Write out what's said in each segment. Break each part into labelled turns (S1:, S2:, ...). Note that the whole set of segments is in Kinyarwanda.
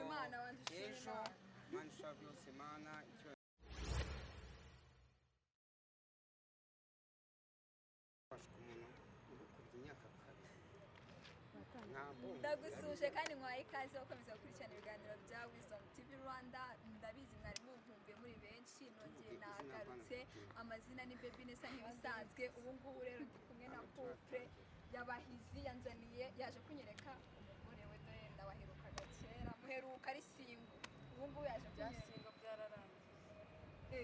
S1: Imana wanjye
S2: ejo Imana ishobora byose Mana icyo
S1: ndagusuje kandi nkwaye ikaze ukomeza gukurikirana ibiganiro bya Wisdom TV Rwanda. Ndabizi mwari muvumbuye muri benshi, nongeye nagarutse. Amazina ni Baby Nessa nk'ibisanzwe. Ubu ngubu rero ndi kumwe na couple y'abahizi, yanzaniye yaje kunyereka umugore we, dore ndabaherukaga kera, muheruka ari singo. Ubu ngubu yaje
S3: byasingo byararangiye.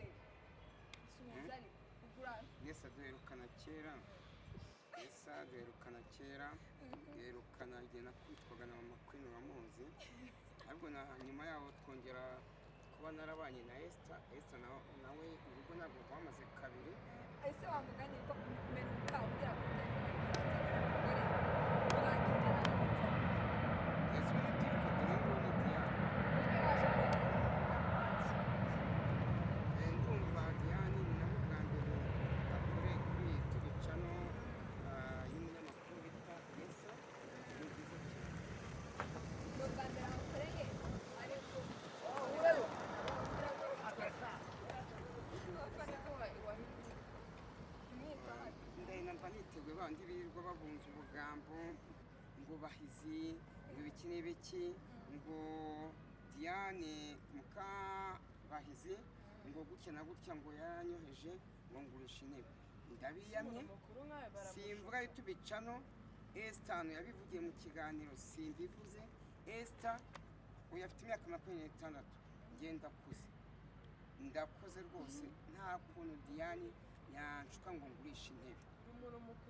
S1: Suhuza ari kugura
S2: Nessa duherukana kera. Nessa duherukana kera, duherukana igihe nakwitwaga na mama Queen uramuzi, ariko nyuma yaho twongera kuba narabanye na Esther nawe urugo ntabwo rwamaze kabiri.
S1: ese wamugani ko menuka ugira ngo
S2: niteguye bandi birirwa babunza ubugambo ngo bahizi ngo ibiki n'ibiki ngo Diane muka bahizi ngo gutya na gutya ngo yaranyoheje ngo ngurisha intebe. Ndabiyamye simvuga tubicano. Esther yabivugiye mu kiganiro simbivuze. Esther uyu afite imyaka 26, ngenda kuze ndakoze rwose, nta kuntu Diane yanshuka ngo ngurisha intebe.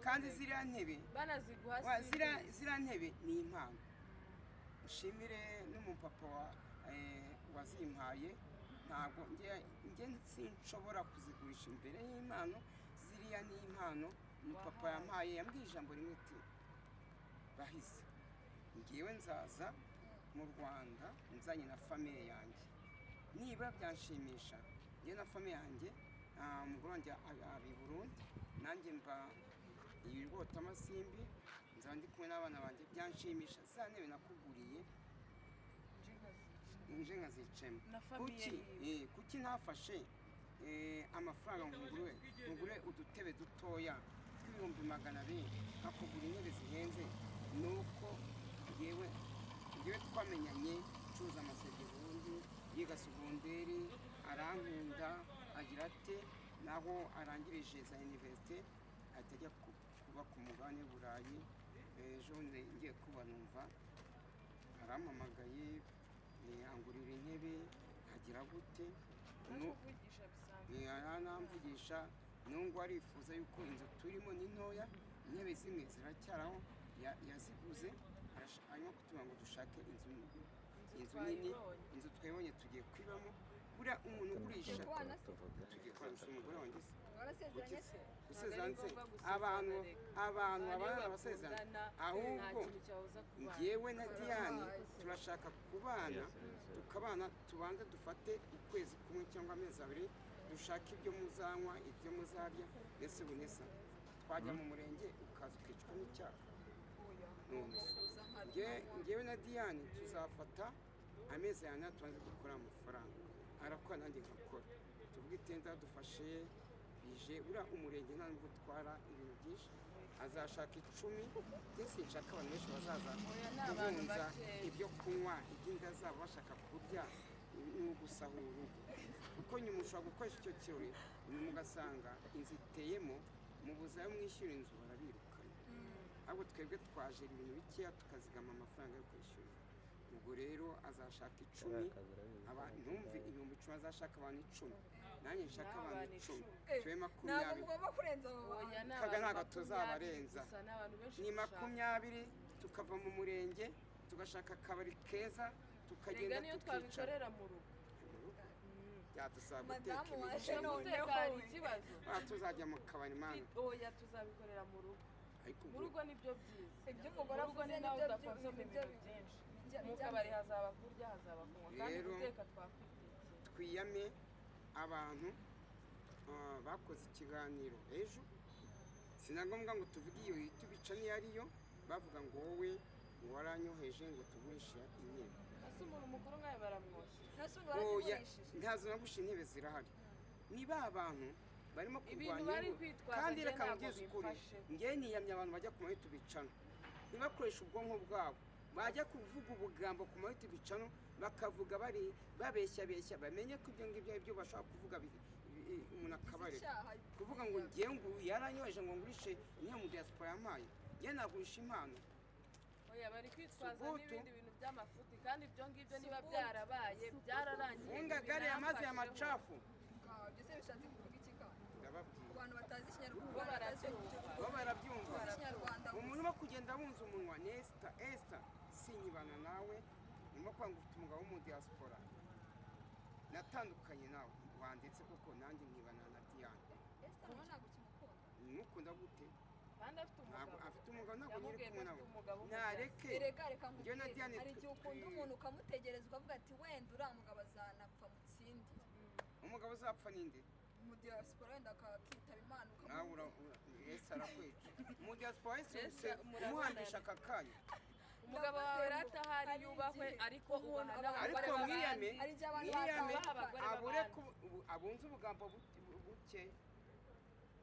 S2: Kandi ziriya ntebe ziriya ntebe ni impano. Nshimire n'umupapa wazimpaye, ntabwo njye sinshobora kuzigurisha imbere y'impano. Ziriya ni impano umupapa yampaye, yambwiye ijambo rimwe ati Bahizi ngewe nzaza mu Rwanda nzanye na famiye yanjye, nibura byanshimisha njye na famiye yanjye. Umugore wanjye ari i Burundi, nanjye mba ibirwota amasimbi, nzaba ndi kumwe n'abana banjye, byanshimisha. Za ntebe nakuguriye nje nkazicemo. Kuki ntafashe amafaranga ngure udutebe dutoya tw'ibihumbi 200 nkakugura intebe zihenze? Nuko ngewe twamenyanye cuza amasege Burundi, yiga segonderi, arankunda, agira ate naho arangirije za universite atajya kuba ku mugabane w'Uburayi. Ejo ngiye kuba numva arampamagaye angurira intebe, agira gute aranamvugisha nubwo arifuza yuko inzu turimo ni ntoya, intebe zimwe ziracyaraho yaziguze, arimo kutubwira ngo dushake inzu nini, inzu twebonye tugiye kwibamo. Buriya umuntu ugurisha tugiye kubana umugore wanjye gusezerana abantu abana abasezerana, ahubwo ngewe na Diane turashaka kubana, tukabana, tubanze dufate ukwezi kumwe cyangwa amezi 2, dushaka ibyo muzanywa ibyo muzarya. Mbese Nessa twajya mu murenge ukaza ukicwa n'icyaha. None ngewe na Diane tuzafata amezi 4 tubanze dukora amafaranga, arakora nanjye ngakora, tuvuga itenda dufashe bije. Uriya umurenge nta nubwo utwara ibintu byinshi, azashaka 10 ndetse nshaka abantu benshi bazaza kubunza ibyo kunywa, iby'inda zabo bashaka kurya n'ugusahura urugo. Kuko nyuma ushobora gukoresha icyo kirori, nyuma ugasanga inzu iteyemo, mubuza yo mwishyura inzu barabirukana. ahubwo twebwe twaje ibintu bikeya tukazigama amafaranga yo kwishyura. Ubwo rero azashaka 10, ntumve 10,000 azashaka abantu 10, nanjye nshaka abantu 10, twe 20.
S1: Ntabwo mugomba kurenza abo
S2: kaga ntago tuzabarenza, ni 20 tukava mu murenge tugashaka akabari keza tukagenda
S3: tukicara mu rugo.
S2: Byadusaba
S1: madamu
S2: guteka
S1: waje noneho
S3: hari ikibazo,
S2: tuzajya mu kabari mana.
S3: Oya tuzabikorera mu rugo. Mu rugo nibyo byiza,
S1: ibyo umugore avuze
S3: nibyo udakonsoma ibintu byinshi. Mu kabari hazaba kurya, hazaba kunywa, kandi guteka twakwitekera.
S2: Twiyame abantu bakoze ikiganiro ejo, sinagombwa ngo tuvuge iyo tubica niyo ariyo, bavuga ngo wowe waranyoheje ngo tugurishe intebe.
S3: ese umuntu mukuru nkawe baramwoshya
S1: nasundi barazigurishije
S2: ntazo nagusha intebe zirahari. Ni ba bantu barimo
S3: ibintu
S2: kurwanya
S3: bari
S2: ingo.
S3: kwitwaza
S2: Kandi
S3: njye
S2: reka
S3: ntabwo
S2: mbwize ukuri,
S3: bimfashe
S2: njye niyamye abantu bajya ku mahitamo bicano ntibakoreshe ubwonko bwabo, bajya kuvuga ubugambo ku mahitamo bicano bakavuga bari babeshya bamenye ko ibyo ngibyo ibyo bashaka kuvuga umuntu akabareka
S1: icyaha
S2: kuvuga ngo ngiye ngo yaranyoheje ngo ngurishe niyo mu diaspora yampaye, njye nagurisha impano.
S3: oya bari kwitwaza
S2: Subutu.
S3: n'ibindi bintu by'amafuti kandi ibyo ngibyo niba byarabaye byararangiye
S2: Funga gari ya mazi ya macafu.
S1: byose bishatse kuvuga iki kandi
S2: Ndababwira.
S1: ku bantu batazi
S3: Bo
S1: ikinyarwanda
S3: barabyumva.
S2: Bo barabyumva.
S1: batazi ikinyarwanda
S2: Umuntu urimo kugenda abunza umunwa ni Esther sinyibana nawe, urimo kwanga ufite umugabo wo mu diaspora. Natandukanye nawe wanditse koko nanjye nkibana na Diane.
S1: Esther nawe ntabwo ukimukunda
S2: Numukunda gute?
S3: kandi afite
S2: Ntabwo
S3: umugabo
S2: afite umugabo, ntabwo nyiri
S3: yamubwiye ko
S2: kumwe nawe.
S3: afite umugabo
S2: Nareke.
S1: erega reka
S2: Njye na
S1: nkubwire
S2: Diane
S1: hari igihe ukunda umuntu ukamutegereza ukavuga ati wenda uriya mugabo azanapfa mutsindire
S2: umugabo uzapfa ninde?
S1: mu diaspora wenda akitaba imana
S2: Nawe
S1: ukamubwira
S2: Esther arakwica. Mu diaspora wese
S3: Esther, murabona
S2: umuhambisha aka kanya.
S3: umugabo wawe ratahari yubahwe ariko ubaha n'abagore
S2: Ariko
S3: b'abandi
S2: mwiyame
S1: hari igihe abantu
S2: mwiyame
S3: babaha abagore
S2: abure
S3: b'abandi.
S2: abunze ubugambo buke,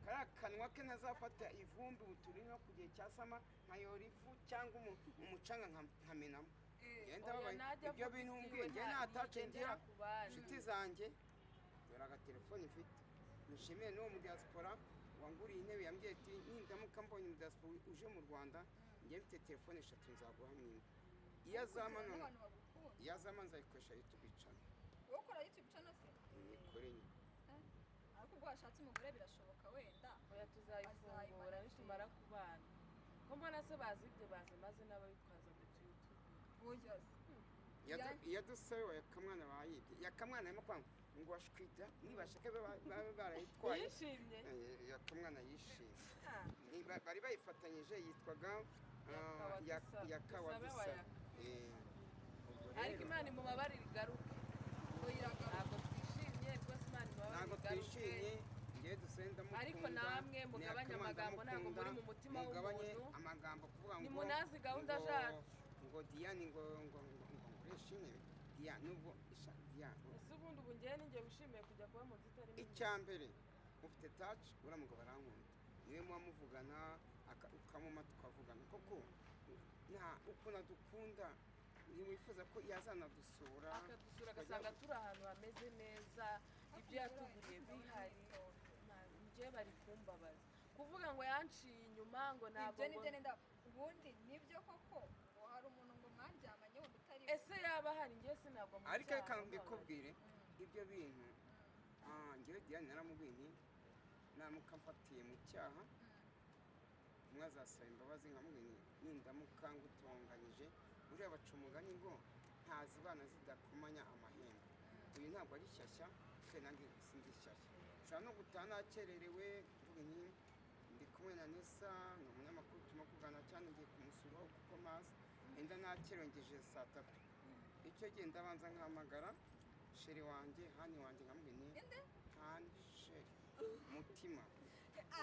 S2: kariya kanwa ke ntazafata ivumbi buturi no ku gihe cya sama nkayora ifu cyangwa umucanga nkamenamo. Yenda
S3: Oya,
S2: babaye
S3: najya
S2: ibyo
S3: avuga
S2: bintu
S3: ibyiwe
S2: mbwiye njye
S3: nta-
S2: natace
S3: ntigendera
S2: ngira
S3: ku bandi.
S2: inshuti zanjye dore agatelefone mfite nishimiye n'uwo mu diaspora wanguriye intebe yambwiye ati nindamuka mbonye mu diaspora uje mu Rwanda njye mfite telefone 3 nzaguha mwimwe. Iyo azama none
S1: n'abantu bagukunda
S2: iyo azama nzayikoresha YouTube channel
S1: wowe ukora YouTube channel se
S2: nikore nyine.
S1: ariko ubwo washatse umugore birashoboka wenda
S3: oya tuzayifungura nitumara kubana ko mbona se bazibye bazi maze n'ababitwaza ngo tuyutube
S1: oya
S2: Iyo dusabe yakamwana bayibye yakamwana arimo kwanga ngo washwita nibashaka babe barayitwaye.
S3: yishimye
S2: Yakamwana yishimye. Bari bayifatanyije yitwaga Yakawadusa.
S3: ariko imana imubabarira igaruke ntabwo twishimye rwose imana
S2: Ntabwo
S3: imubabarira
S2: twishimye
S3: igaruke
S2: ngiye dusenda mukunda.
S3: ariko namwe mugabanye amagambo ntabwo muri mu mutima
S2: mugabanye
S3: w'umuntu
S2: amagambo kuvuga ngo
S3: nimunazi gahunda zacu
S2: ngo Diane ngo ngureshe intebe Diane nubwo Diane
S3: ese ubundi ubu ngewe ninjye wishimiye kujya kuba mu nzu itarimo
S2: icya mbere ufite touch uriya mugabo arankunda niwe muba muvugana ukamuma tukavugana koko nta ukuntu adukunda ntiwifuza ko yazanadusura
S3: akadusura agasanga turi ahantu hameze neza ibyo yatuguriye bihari njye bari kumbabaza kuvuga ngo yanciye inyuma ngo ntabwo
S1: ibyo nibyo nenda ubundi nibyo koko ngo hari umuntu ngo mwaryamanye wenda utari
S3: ese yaba hari njye sinabwo mu
S2: ariko reka mbikubwire ibyo bintu njyewe Diane naramubwiye nti namuka mfatiye mu cyaha umwe azasaba imbabazi nkamubwiye nindamuka ngutunganyije uriya baca umugani ngo ntazibana zidakomanya amahembe. Uyu ntabwo ari shyashya twe nanjye sindi shyashya ushobora no gutaha nakererewe mvuga nti ndi kumwe na Nesa ni umunyamakuru turimo kuganira cyane ngiye kumusuraho kuko mazi enda nakerengeje saa 3 icyo gihe ndabanza nkahamagara sheri wanjye hani wanjye nkamubwiye nti hani sheri mutima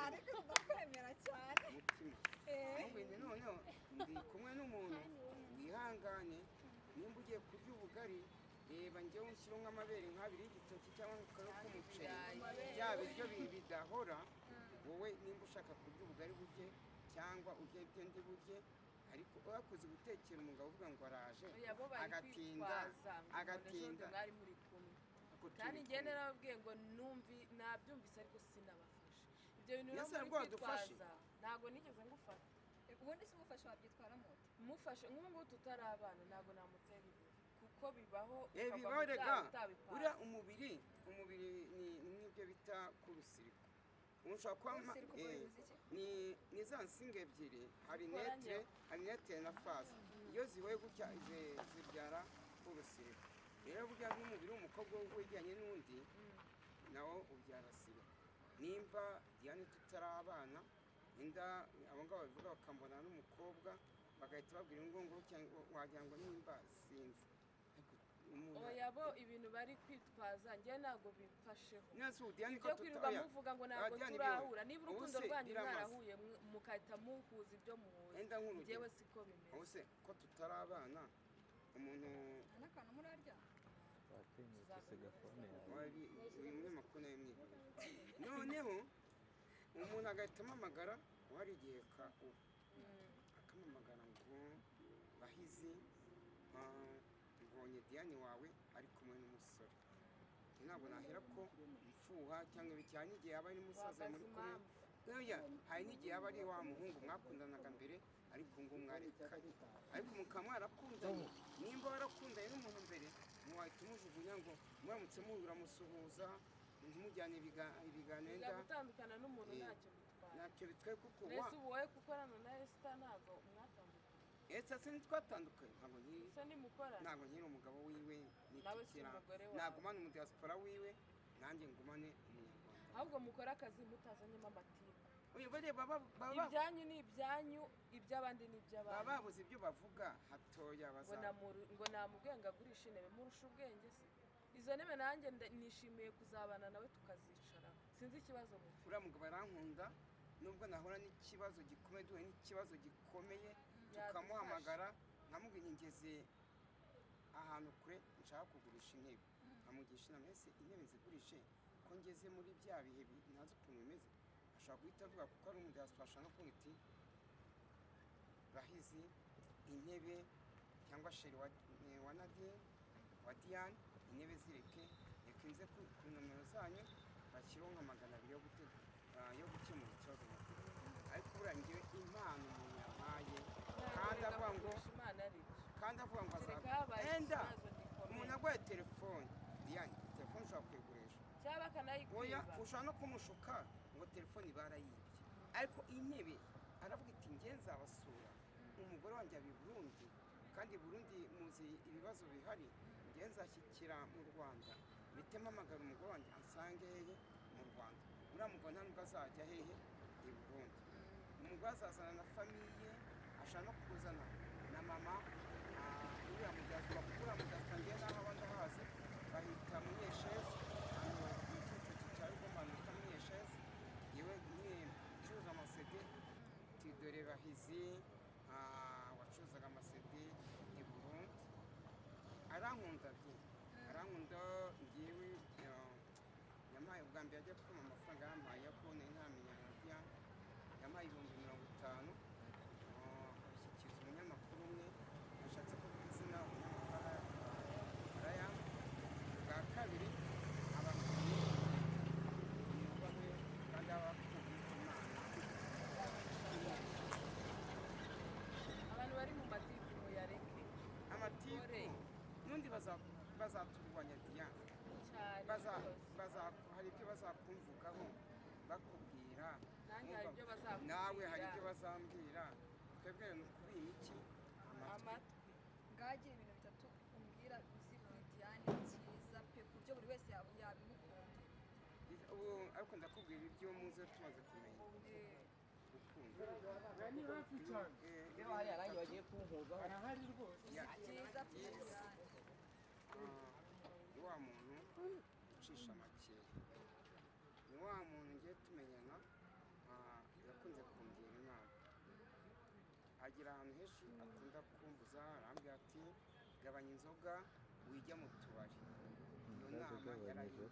S1: ariko ndakwemera cyane
S2: mutima nkamubwiye noneho ndi kumwe n'umuntu wihangane nimba ugiye kurya ubugari reba njyewe unshyiraho nk'amabere nk'abiri y'igitoki cyangwa nk'akaro k'umuceri bya biryo bidahora wowe nimba ushaka kurya ubugari burye cyangwa urye ibyo ndi burye ariko urakoze gutekera umugabo uvuga ngo araje agatinda
S3: mwari muri kumwe kandi njye narababwiye ngo nabyumvise ariko sinabafashe ibyo bintu rero muri kwitwaza ntabwo nigeze ngufata
S1: ubundi se umufasha wabyitwara mute
S3: mufashe nk'ubu ngubu tutari abana ntabwo namutera imbere kuko bibaho
S2: bibaho rega uriya umubiri ni nk'ibyo bita kurusiriko ushobora kuba ni za nsinga ebyiri hari netre na fase iyo zihuye gutya zibyara kurusiriko rero burya n'umubiri w'umukobwa wegeranye n'undi nawo ubyara siriko nimba Diane tutari abana inda abo ngabo babivuga bakambona n'umukobwa bagahita babwira ngo wagira ngo nimba sinzi
S3: oya bo ibintu bari kwitwaza njye ntabwo bimfasheho
S2: ibyo
S3: kwirirwa muvuga ngo ntabwo turahura niba urukundo rwanyu mwarahuye mugahita muhuza ibyo muhuza njyewe siko bimeze
S2: se ko tutari abana umuntu
S1: nta n'akantu murarya
S4: watinyutse usiga fone yawe
S2: wari uyu munyamakuru nawe mwihorera noneho umuntu agahita amamagara wari igihe akamamagara ngo Bahizi mbonye Diane wawe ari kumwe n'umusore ntabwo nahera ko mfuha cyangwa bijyanye igihe aba ari n'umusaza muri kumwe hari n'igihe aba ari wa muhungu mwakundanaga mbere ariko ngo mwarekanye ariko mukaba mwarakundanye nimba warakundanye n'umuntu mbere ntiwahita umujugunya ngo muramutse muhura musuhuza ntimujyane ibiganiro
S3: gutandukana n'umuntu ntacyo
S2: bitwaye kuko
S3: mbese ubu wowe gukorana na Esther ntabwo mwatandukanye
S2: Esther se ntitwatandukanye ntabwo nkiri umugabo wiwe nagumane umudiyasipora wiwe nanjye ngumane umunyarwanda
S3: ahubwo mukore akazi mutazanyemo amatiku ibyanyu ni ibyanyu iby'abandi ni iby'abandi
S2: baba babuze ibyo bavuga hatoya
S3: ngo namubwiye ngo agurishe intebe murusha ubwenge se izo ntebe nanjye nishimiye kuzabana nawe tukazicara sinzi ikibazo mufite
S2: uriya mugabo arankunda nubwo nahora n'ikibazo gikomeye duhuye n'ikibazo gikomeye tukamuhamagara nkamubwira ngeze ahantu kure nshaka kugurisha intebe nkamugisha inama ese intebe zigurishe ko ngeze muri bya bihe ntazi ukuntu bimeze ashobora guhita avuga kuko ari umudiyasipora ashaka no kuvuga iti Bahizi intebe cyangwa sheri wa Nadine wa Diane intebe zireke reka nze ku nomero zanyu bashyiraho nka 200 yo gukemura ikibazo ariko buriya ngewe impano umuntu yampaye kandi avuga ngo enda umuntu agwaye telefone Diane telefone ushobora kuyigurisha
S3: cyangwa akanayikwiba
S2: ushobora no kumushuka ngo telefone barayibye ariko intebe aravuga iti nge nzabasura umugore wanjye abi Burundi kandi Burundi muzi ibibazo bihari nge nzashyikira mu Rwanda mpite mpamagara umugore wanjye ansange hehe mu Rwanda uriya mugore nta nubwo azajya hehe i Burundi umugore azazana na famiye ashaka no kuzana na mama uriya mudiyasipora kuko uriya mudiyasipora ngewe n'aho abandi hazi bahita Munyeshezi hano mu cyiciro cya Rugomba bita Munyeshezi yewe ncuruza amasede dore Bahizi wacuruzaga amasede i Burundi arankunda ngewe yampaye ubwa mbere ajya kuma amafaranga yampaye yo kubona intamenya na Diane yampaye 50,000 ashyikiriza umunyamakuru umwe ashatse kuvuga izina umunyamakuru arayampa bwa kabiri abakuriye umugore kandi abakuriye
S3: abantu bari mu matiku muyareke
S2: amatiku n'undi bazaturwanya Diane hari ibyo bazakumvugaho bakubwira nawe hari ibyo bazambwira twebwe ni ukubira iki
S3: amatwi
S1: ngagira ibintu bitatu umbwira uzi kuri Diane cyiza pe ku buryo buri wese yabimukunda
S2: ubu ariko ndakubwira ibyo muze tumaze kumenya gukunda
S5: ni hafi cyane
S4: niba hari arangi bagiye kumpuza
S5: arahari rwose
S1: cyiza pe
S2: ni wa muntu ucisha make ni wa muntu ngiye tumenyana yakunze kungira inama agira ahantu henshi akunda kumbuza arambwira ati gabanya inzoga wijya mu tubari iyo nama yarayigiriye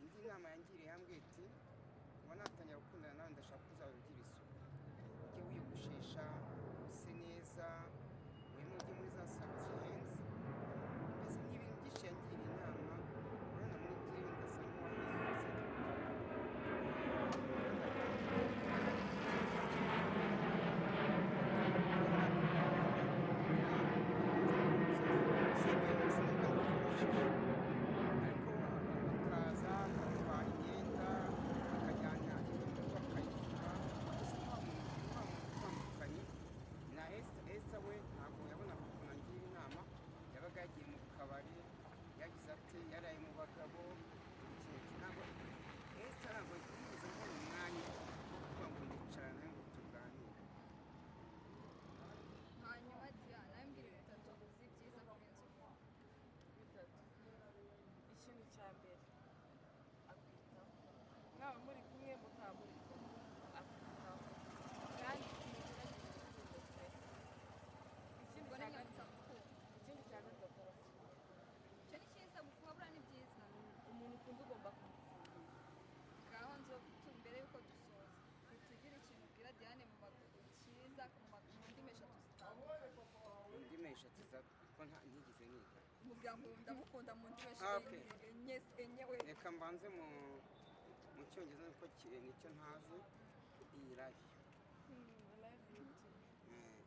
S2: indi nama yangiriye yambwiye ati kuba natangira gukundana nawe ndashaka ko uzaba ugira isuku ujye wiyogoshesha use neza urimo ujye muri za salo zihenze mbese ni ibintu byinshi yangiriye inama urabona muri njyewe ndasa n'uwahindutse yagiye mu kabari yagize ati yaraye mu bagabo ntabwo yigeze mbona umwanya wo kuvuga ngo ndicarane ngo tuganire
S1: hanyuma Diane nambwira ibintu bitatu uzi byiza kuri inzu
S3: bitatu ikintu cya mbere akwitaho mwaba muri kumwe mutamuri kumwe akwitaho kandi
S2: eshatu za ko ntigeze niga
S1: mubwira ngo ndamukunda mu ndimi
S2: Okay.
S1: enye we
S2: reka mbanze mu cyongereza niko nicyo ntazi iyi radio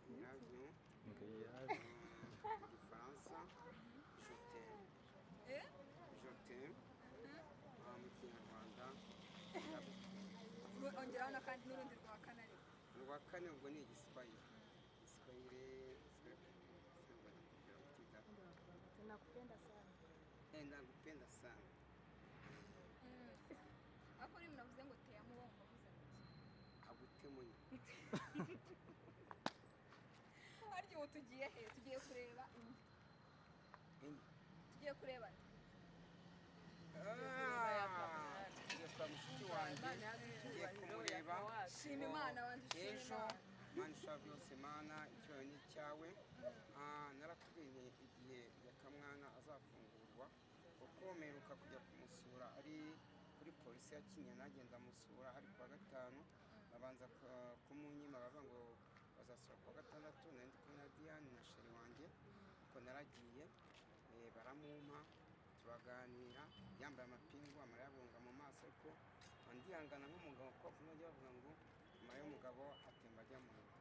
S2: iyi radio igifaransa
S1: eh
S2: jote mu kinyarwanda
S1: ongeraho n'akandi n'urundi rwa kane ariko
S2: urwa kane ubwo ni igiswahili nakupenda sana
S1: ariko niba navuze ngo teyamo uwo muvuze
S2: agutemo
S1: harya ubu tugiye he tugiye kureba tugiye kureba
S2: tugiye kwa mushiki wanjye tugiye kumureba
S1: shima imana wanjye shima
S2: ejo
S1: imana
S2: mana ishobora byose mana icyubahiro ni icyawe narakubwiye igihe yakamwana azafungurwa kuko mperuka kujya kumusura ari kuri polisi ya Kinyinya nagenda amusura ari kuwa gatanu babanza kumunyima bavuga ngo bazasura kuwa gatandatu nari ndi kumwe na Diane na sheri wanjye kuko naragiye baramumpa turaganira yambaye amapingu amara yabunga mu maso ariko ndihangana nk'umugabo kuko kumwe bavuga ngo nyuma y'umugabo atemba ajya mu nda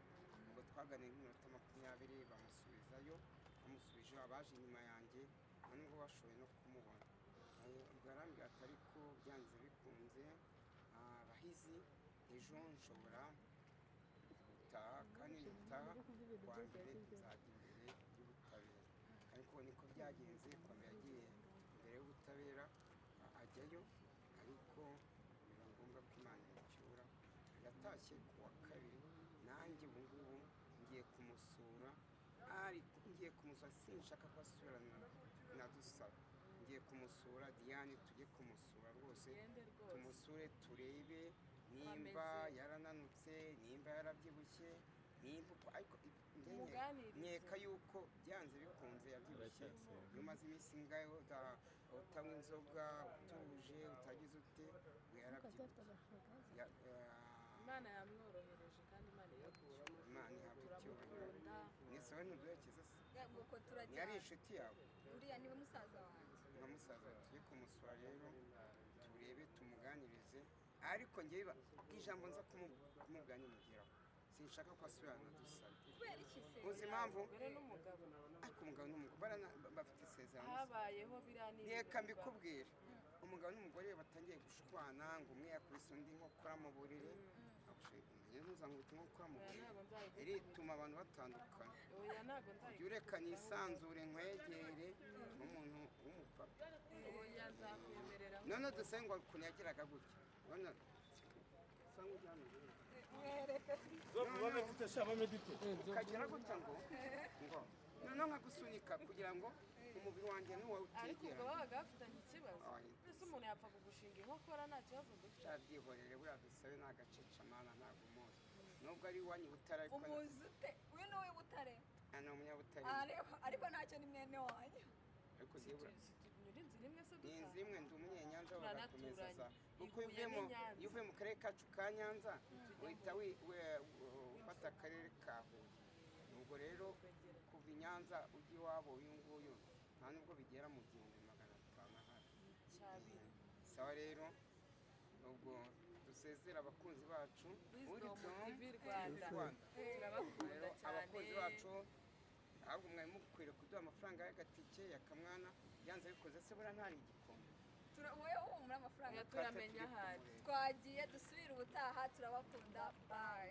S2: ubwo twaganiye nk'iminota 20 bamusubizayo bamusubije abaje inyuma yanjye nta nubwo bashoboye no kumubona ubwo yarambwira ati ariko byanze bikunze abahizi ejo nshobora gutaha kandi gutaha kuwa mbere nzajya imbere y'ubutabera ariko niko byagenze kuwa mbere yagiye imbere y'ubutabera ajyayo ariko biba ngombwa ko Imana imucyura yatashye kuwa kabiri nanjye ubu ngubu ngiye kumusura ariko ngiye kumusura sinshaka ko asubirana na Dusaba ngiye kumusura Diane tujye kumusura rwose tumusure turebe nimba yarananutse nimba yarabyibushye nimba ariko nkeka yuko byanze bikunze yabyibushye iyo umaze iminsi ingahe utanywa inzoga utuje utagize ute we yarabyibushye
S3: Imana yamworohereje kandi Imana yagushije
S2: Imana ihabwa icyubahiro mwese we ntuduherekeze se
S1: nuko turajya
S2: ntiyari inshuti yawe
S1: uriya niwe musaza wanjye
S2: nka musaza tujye kumusura rero turebe tumuganirize ariko njyewe ijambo nza kumubwira nimugeraho sinshaka ko asubirana na Dusaba
S1: kubera iki se
S2: uzi impamvu
S3: umugore n'umugabo
S2: ariko umugabo n'umugore bafite isezerano
S3: habayeho biriya ni
S2: reka mbikubwire umugabo n'umugore batangiye gushwana ngo umwe yakubise undi nkokora mu buriri ntuzangute nkokora mu buriri irituma abantu batandukana
S3: oya ntabwo
S2: jya ureka nisanzure nkwegere n'umuntu w'umupapa
S3: oya nzakwemerera
S2: none dusabe ngo ukuntu yagiraga gutya none usanga ujyana ukagira gutya ngo noneho nkagusunika kugira ngo umubiri wanjye niwo
S3: ariko
S2: utegera
S3: ubwo babaga bafitanye ikibazo mbese umuntu yapfa kugushinga inkokora nta kibazo dufite
S2: cyabyihorere buriya Dusabe ni agacecamana ntabwo umuzi nubwo ari iwanyu Butare ariko
S1: umuzi ute uyu ni uw'i Butare
S2: ni umunyabutare
S1: ariko ntacyo ni mwene wanyu
S2: ariko njyewe
S3: tunyura inzira imwe se
S2: ni
S3: dutaha
S2: inzu imwe ndi umunyenyanza bagakomeza za kuko
S3: Ihuye n'Inyanza.
S2: iyo uvuye mu karere kacu ka Nyanza uhita ufata akarere ka Huye ubwo rero kuva i Nyanza ujya iwabo uyu nguyu nta nubwo bigera mu 1500 ahari
S3: cyabiri
S2: sawa rero ubwo dusezera abakunzi bacu
S3: Wisdom TV
S2: Rwanda
S3: turabakunda
S2: rero
S3: cyane
S2: abakunzi bacu ahubwo mwari mukwiriye kuduha amafaranga y'agatike yakamwana byanze bikoze se buriya ntari igikombe
S1: wowe humura amafaranga
S3: turamenya ahari
S1: twagiye dusubire ubutaha turabakunda bye